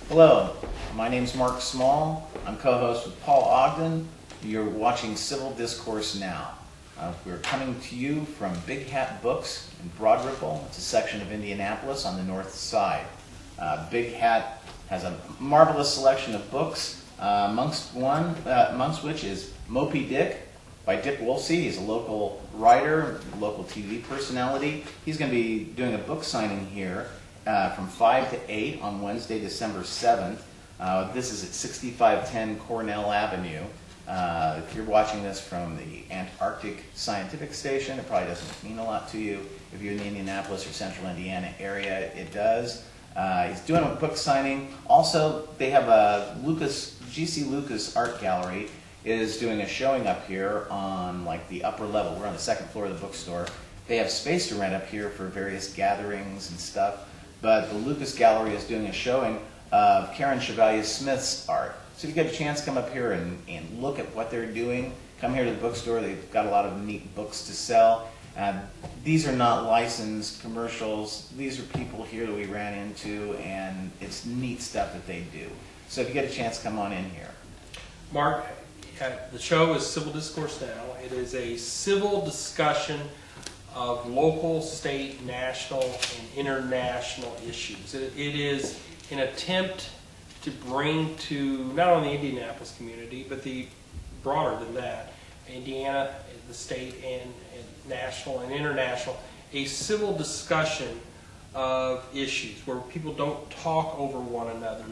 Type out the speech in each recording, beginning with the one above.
Hello, my name's Mark Small. I'm co-host with Paul Ogden. You're watching Civil Discourse Now. We're coming to you from Big Hat Books in Broad Ripple. It's a section of Indianapolis on the north side. Big Hat has a marvelous selection of books, amongst which is Moby Dick by Dick Wolfsey. He's a local writer, local TV personality. He's going to be doing a book signing here from 5 to 8 on Wednesday, December 7th. This is at 6510 Cornell Avenue. If you're watching this from the Antarctic Scientific Station, it probably doesn't mean a lot to you. If you're in the Indianapolis or Central Indiana area, it does. He's doing a book signing. Also, they have a G.C. Lucas Art Gallery is doing a showing up here on like the upper level. We're on the second floor of the bookstore. They have space to rent up here for various gatherings and stuff. But the Lucas Gallery is doing a showing of Karen Chevalier Smith's art. So if you get a chance, come up here and look at what they're doing. Come here to the bookstore. They've got a lot of neat books to sell. These are not licensed commercials. These are people here that we ran into, and it's neat stuff that they do. So if you get a chance, come on in here. Mark, the show is Civil Discourse Now. It is a civil discussion of local, state, national, and international issues. It is an attempt to bring to not only the Indianapolis community, but the broader than that, Indiana, the state, and national and international, a civil discussion of issues where people don't talk over one another,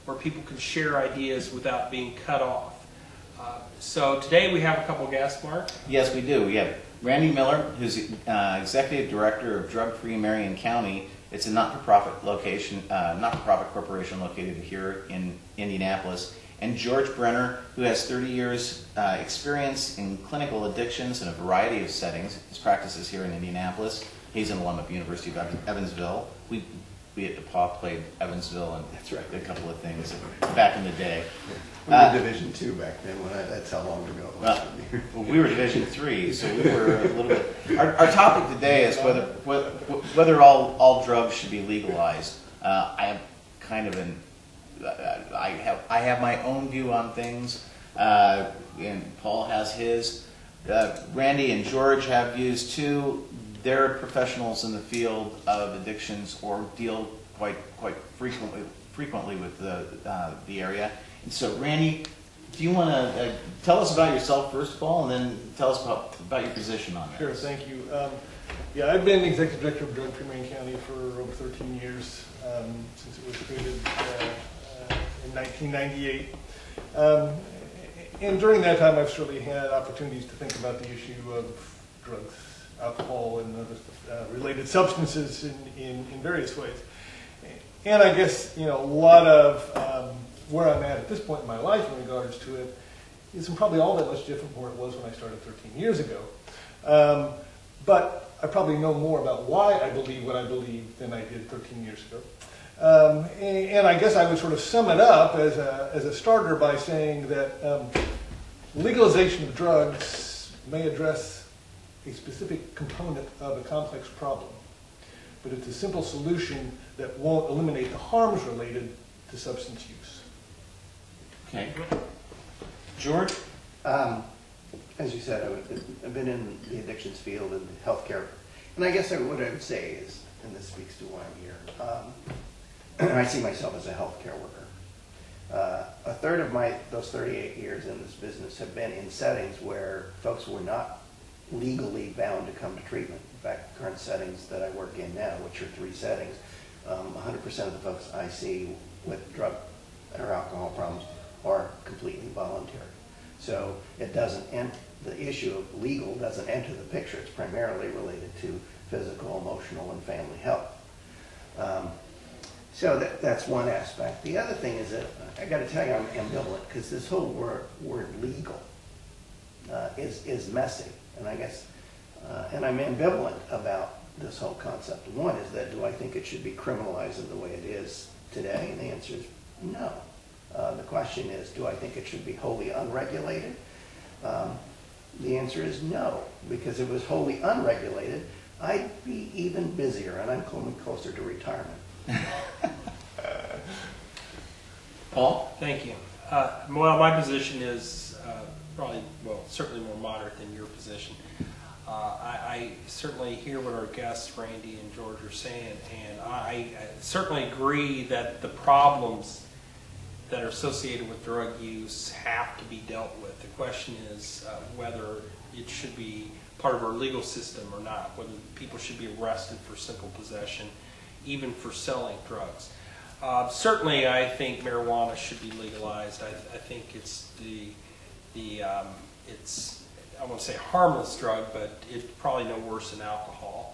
where people can share ideas without being cut off. So today we have a couple guests, Mark. Yes, we do. We have Randy Miller, who's Executive Director of Drugfree Marion County. It's a not-for-profit corporation located here in Indianapolis. And George Brenner, who has 30 years experience in clinical addictions in a variety of settings. His practice is here in Indianapolis. He's an alum of the University of Evansville. We at DePauw played Evansville and that's right. did a couple of things back in the day. We were Division II back then. That's how long ago it was. Well, we were Division III, so we were a little bit. Our topic today is whether all drugs should be legalized. I have kind of I have my own view on things, and Paul has his. Randy and George have views too. They're professionals in the field of addictions or deal quite frequently with the area. And so, Randy, do you want to tell us about yourself first of all, and then tell us about your position on that? Sure, thank you. Yeah, I've been Executive Director of Drugfree Marion County for over 13 years, since it was created in 1998. And during that time, I've certainly had opportunities to think about the issue of drugs, alcohol, and other related substances in various ways. And I guess, a lot of where I'm at this point in my life in regards to it isn't probably all that much different from where it was when I started 13 years ago. But I probably know more about why I believe what I believe than I did 13 years ago. And I guess I would sort of sum it up as a starter by saying that legalization of drugs may address a specific component of a complex problem, but it's a simple solution that won't eliminate the harms related to substance use. Okay. George? As you said, I've been in the addictions field and healthcare. And I guess what I would say is, and this speaks to why I'm here, I see myself as a healthcare worker. A third of those 38 years in this business have been in settings where folks were not legally bound to come to treatment. In fact, the current settings that I work in now, which are 3 settings, 100% of the folks I see with drug or alcohol problems are completely voluntary. So it doesn't the issue of legal doesn't enter the picture. It's primarily related to physical, emotional, and family health. So that's one aspect. The other thing is that I got to tell you, I'm ambivalent because this whole word legal is messy, and I guess and I'm ambivalent about this whole concept. One is that do I think it should be criminalized in the way it is today? And the answer is no. The question is, do I think it should be wholly unregulated? The answer is no, because if it was wholly unregulated, I'd be even busier, and I'm coming closer to retirement. Paul? Thank you. Well, my position is probably, well, certainly more moderate than your position. I certainly hear what our guests, Randy and George, are saying, and I certainly agree that the problems that are associated with drug use have to be dealt with. The question is whether it should be part of our legal system or not, whether people should be arrested for simple possession, even for selling drugs. Certainly, I think marijuana should be legalized. I think it's it's, I won't say harmless drug, but it's probably no worse than alcohol,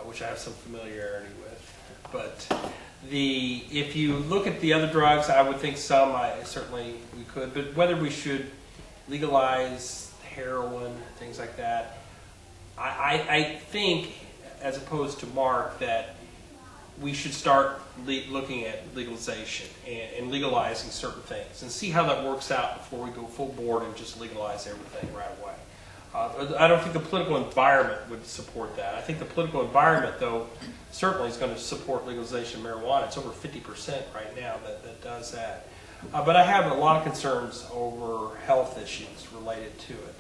which I have some familiarity with. But if you look at the other drugs, I would think certainly we could, but whether we should legalize heroin, things like that, I think, as opposed to Mark, that we should start looking at legalization and legalizing certain things and see how that works out before we go full board and just legalize everything right away. I don't think the political environment would support that. I think the political environment, though, certainly is going to support legalization of marijuana. It's over 50% right now that does that. But I have a lot of concerns over health issues related to it.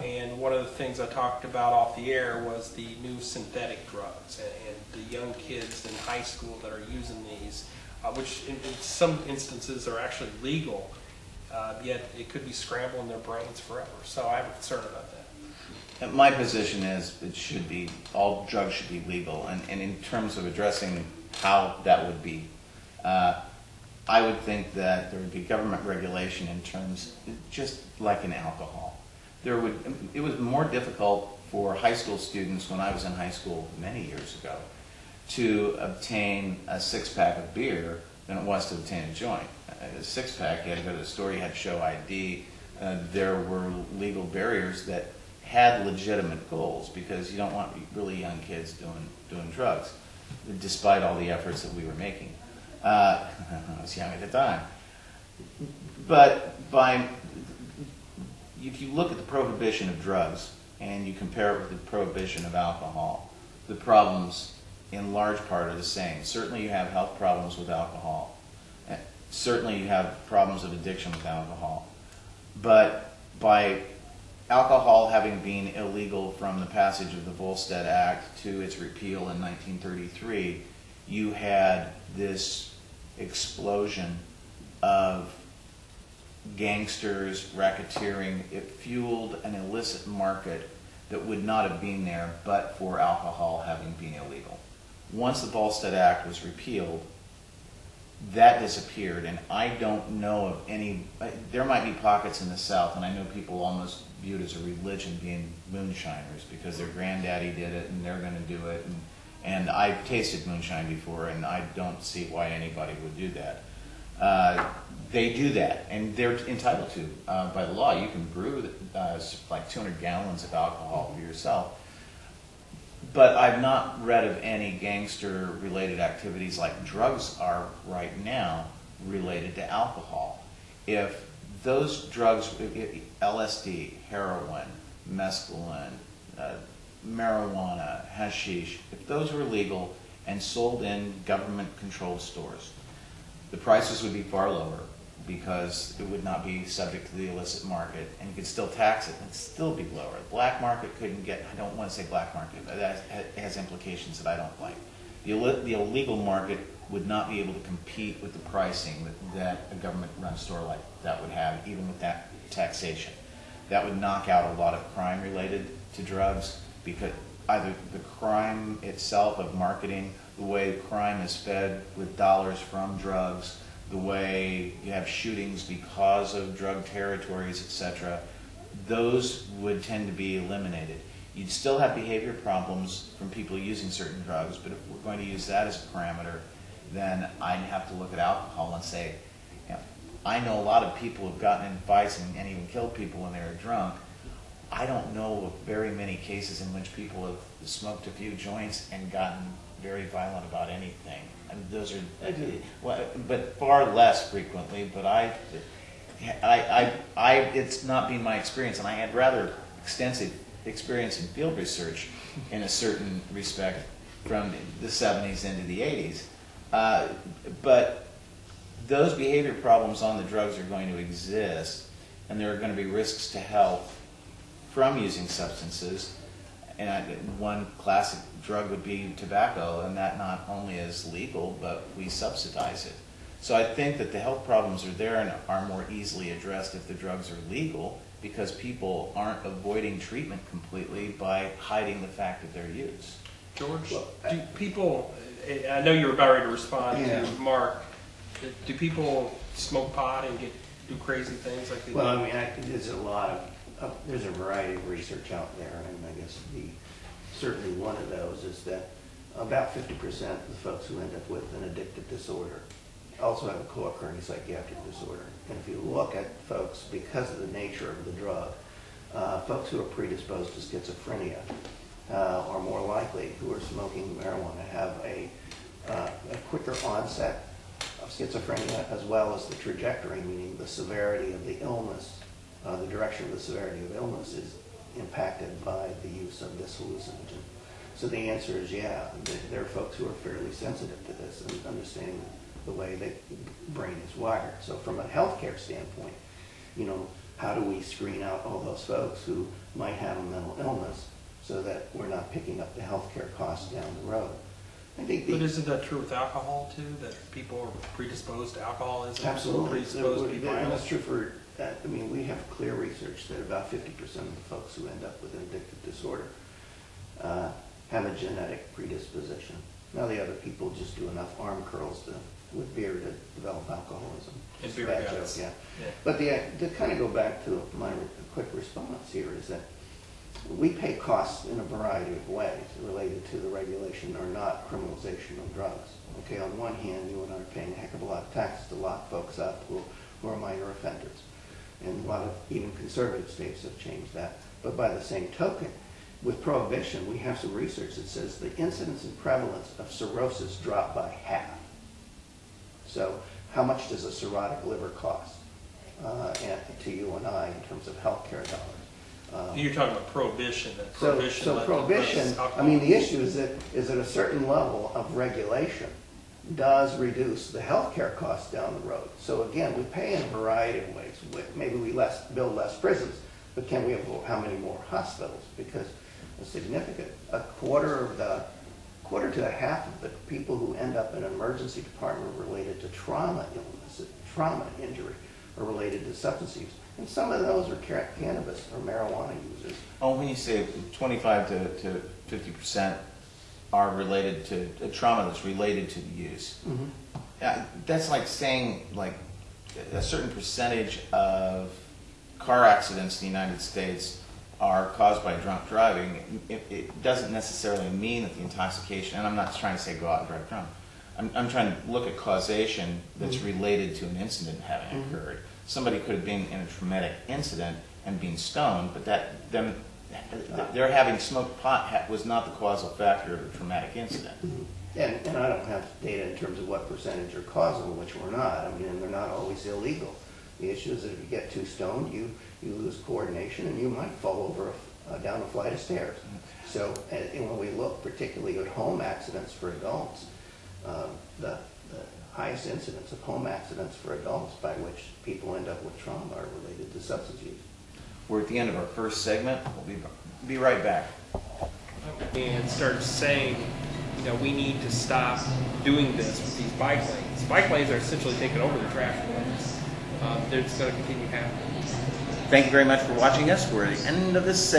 And one of the things I talked about off the air was the new synthetic drugs and the young kids in high school that are using these, which in some instances are actually legal, yet it could be scrambling their brains forever. So I have a concern about that. My position is it should be, all drugs should be legal. And in terms of addressing how that would be, I would think that there would be government regulation in terms, just like in alcohol. It was more difficult for high school students when I was in high school many years ago to obtain a six-pack of beer than it was to obtain a joint. A six-pack, you had to go to the store, you had to show ID. There were legal barriers that had legitimate goals because you don't want really young kids doing drugs, despite all the efforts that we were making. I was young at the time. But if you look at the prohibition of drugs and you compare it with the prohibition of alcohol, the problems in large part are the same. Certainly you have health problems with alcohol. Certainly you have problems of addiction with alcohol. But by alcohol having been illegal from the passage of the Volstead Act to its repeal in 1933, you had this explosion of gangsters, racketeering. It fueled an illicit market that would not have been there but for alcohol having been illegal. Once the Volstead Act was repealed, that disappeared, and I don't know of any. There might be pockets in the South, and I know people almost view it as a religion being moonshiners because their granddaddy did it and they're going to do it. And I've tasted moonshine before, and I don't see why anybody would do that. They do that, and they're entitled to by the law. You can brew like 200 gallons of alcohol for yourself. But I've not read of any gangster-related activities like drugs are right now related to alcohol. If those drugs, LSD, heroin, mescaline, marijuana, hashish, if those were legal and sold in government-controlled stores, the prices would be far lower because it would not be subject to the illicit market, and you could still tax it and still be lower. The black market couldn't get, I don't want to say black market, but that has implications that I don't like. The illegal market would not be able to compete with the pricing that a government-run store like that would have, even with that taxation. That would knock out a lot of crime related to drugs because either the crime itself of marketing, the way crime is fed with dollars from drugs, the way you have shootings because of drug territories, etc., those would tend to be eliminated. You'd still have behavior problems from people using certain drugs, but if we're going to use that as a parameter, then I'd have to look at alcohol and say, you know, I know a lot of people who've gotten in fights and even killed people when they were drunk. I don't know of very many cases in which people have smoked a few joints and gotten very violent about anything. I mean, those are, but far less frequently. But it's not been my experience, and I had rather extensive experience in field research in a certain respect from the 70s into the 80s. But those behavior problems on the drugs are going to exist, and there are going to be risks to health from using substances. And one classic drug would be tobacco, and that not only is legal, but we subsidize it. So I think that the health problems are there and are more easily addressed if the drugs are legal, because people aren't avoiding treatment completely by hiding the fact of their use. George, do people, I know you were about ready to respond to Mark, do people smoke pot and do crazy things like they do? Well, I mean, there's a lot of, there's a variety of research out there, and I guess certainly one of those is that about 50% of the folks who end up with an addictive disorder also have a co-occurring psychiatric disorder. And if you look at folks, because of the nature of the drug, folks who are predisposed to schizophrenia are more likely, who are smoking marijuana, have a quicker onset of schizophrenia, as well as the trajectory, meaning the severity of the illness, the direction of the severity of illness is impacted by the use of this hallucinogen. So the answer is yeah, there are folks who are fairly sensitive to this and understanding the way the brain is wired. So from a healthcare standpoint, how do we screen out all those folks who might have a mental illness so that we're not picking up the healthcare costs down the road? I think but isn't that true with alcohol too? That people are predisposed to alcoholism? Absolutely. Predisposed to be violent? That's true for, I mean, we have clear research that about 50% of the folks who end up with an addictive disorder have a genetic predisposition. Now the other people just do enough arm curls with beer to develop alcoholism. And beer Bad guts. joke, yeah. But to kind of go back to my quick response here is that we pay costs in a variety of ways related to the regulation or not criminalization of drugs. Okay, on one hand, you and I are paying a heck of a lot of taxes to lock folks up who are minor offenders. And a lot of even conservative states have changed that. But by the same token, with prohibition, we have some research that says the incidence and prevalence of cirrhosis dropped by half. So how much does a cirrhotic liver cost to you and I in terms of healthcare dollars? You're talking about prohibition. So prohibition, I mean, the issue is that a certain level of regulation does reduce the healthcare costs down the road. So again, we pay in a variety of ways. Maybe we build less prisons, but can we have how many more hospitals? Because a quarter to a half of the people who end up in an emergency department related to trauma illness, trauma injury, are related to substance use. And some of those are cannabis or marijuana users. Oh, when you say 25 to 50% are related to trauma that's related to the use, that's like saying like a certain percentage of car accidents in the United States are caused by drunk driving. It doesn't necessarily mean that the intoxication, and I'm not trying to say go out and drive drunk, I'm trying to look at causation that's related to an incident having occurred. Somebody could have been in a traumatic incident and been stoned, but their having smoked pot was not the causal factor of a traumatic incident. And I don't have data in terms of what percentage are causal, which we're not. I mean, and they're not always illegal. The issue is that if you get too stoned, you lose coordination and you might fall over down a flight of stairs. So and when we look particularly at home accidents for adults, the highest incidence of home accidents for adults by which people end up with trauma are related to substance use. We're at the end of our first segment. We'll be right back. And start saying, we need to stop doing this with these bike lanes. Bike lanes are essentially taking over the traffic lanes. They're just going to continue happening. Thank you very much for watching us. We're at the end of this segment.